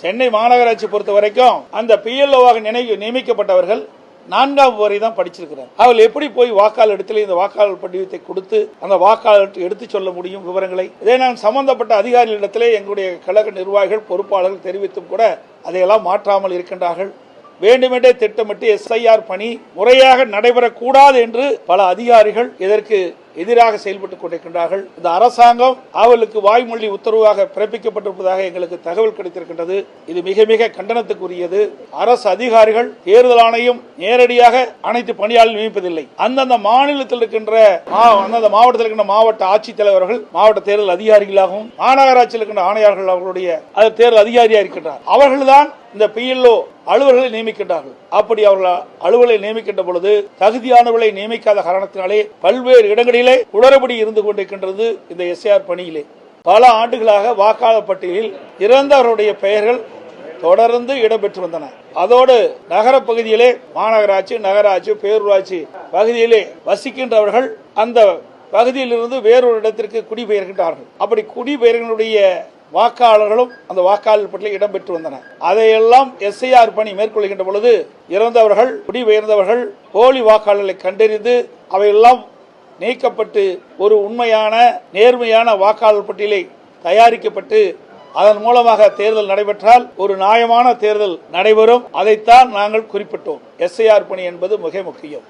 சென்னை மாநகராட்சி பொறுத்த வரைக்கும் அந்த பிஎல்ஓவாக நியமிக்கப்பட்டவர்கள் 4ஆம் வரை தான் படிச்சிருக்கிறார். அவர்கள் எப்படி போய் வாக்காளர் இடத்துல இந்த வாக்காளர் படிவத்தை கொடுத்து அந்த வாக்காளர் எடுத்து சொல்ல முடியும் விவரங்களை? இதை நான் சம்பந்தப்பட்ட அதிகாரிகளிடத்திலே எங்களுடைய கழக நிர்வாகிகள் பொறுப்பாளர்கள் தெரிவித்தும் கூட அதையெல்லாம் மாற்றாமல் இருக்கின்றார்கள். வேண்டுமென்றே திட்டமிட்டு SIR பணி முறையாக நடைபெறக்கூடாது என்று பல அதிகாரிகள் இதற்கு எதிராக செயல்பட்டுக் கொண்டிருக்கின்றார்கள். இந்த அரசாங்கம் அவர்களுக்கு வாய்மொழி உத்தரவாக பிறப்பிக்கப்பட்டிருப்பதாக எங்களுக்கு தகவல் கிடைத்திருக்கின்றது. இது மிக மிக கண்டனத்துக்குரியது. அரசு அதிகாரிகள் தேர்தல் ஆணையம் நேரடியாக அனைத்து பணியாளர்கள் நியமிப்பதில்லை. அந்தந்த மாநிலத்தில் இருக்கின்ற அந்தந்த மாவட்டத்தில் இருக்கின்ற மாவட்ட ஆட்சித்தலைவர்கள் மாவட்ட தேர்தல் அதிகாரிகளாகவும் மாநகராட்சியில் இருக்கின்ற ஆணையாளர்கள் அவர்களுடைய தேர்தல் அதிகாரியாக இருக்கின்றார். அவர்கள்தான் இந்த PLO அலுவலர்களை நியமிக்கின்றார்கள். அப்படி அவர்கள் அலுவலை நியமிக்கின்ற பொழுது தகுதியானவர்களை நியமிக்காத காரணத்தினாலே பல்வேறு இடங்களிலே குளறுபடி இருந்து கொண்டிருக்கின்றது. இந்த SIR பணியிலே பல ஆண்டுகளாக வாக்காளர் பட்டியலில் இறந்தவருடைய பெயர்கள் தொடர்ந்து இடம்பெற்று வந்தன. அதோடு நகர பகுதியிலே மாநகராட்சி, நகராட்சி, பேரூராட்சி பகுதியிலே வசிக்கின்றவர்கள் அந்த பகுதியில் இருந்து வேறொரு இடத்திற்கு குடிபெயர்கின்றார்கள். அப்படி குடிபெயர்களுடைய வாக்காளர்களும் அந்த வாக்காளர் பட்டியலில் இடம்பெற்று வந்தன. அதையெல்லாம் SIR பணி மேற்கொள்கின்ற பொழுது இறந்தவர்கள், குடிபெயர்ந்தவர்கள், போலி வாக்காளர்களை கண்டறிந்து அவையெல்லாம் நீக்கப்பட்டு ஒரு உண்மையான நேர்மையான வாக்காளர் பட்டியலை தயாரிக்கப்பட்டு அதன் மூலமாக தேர்தல் நடைபெற்றால் ஒரு நியாயமான தேர்தல் நடைபெறும். அதைத்தான் நாங்கள் குறிப்பிட்டோம். SIR பணி என்பது மிக முக்கியம்.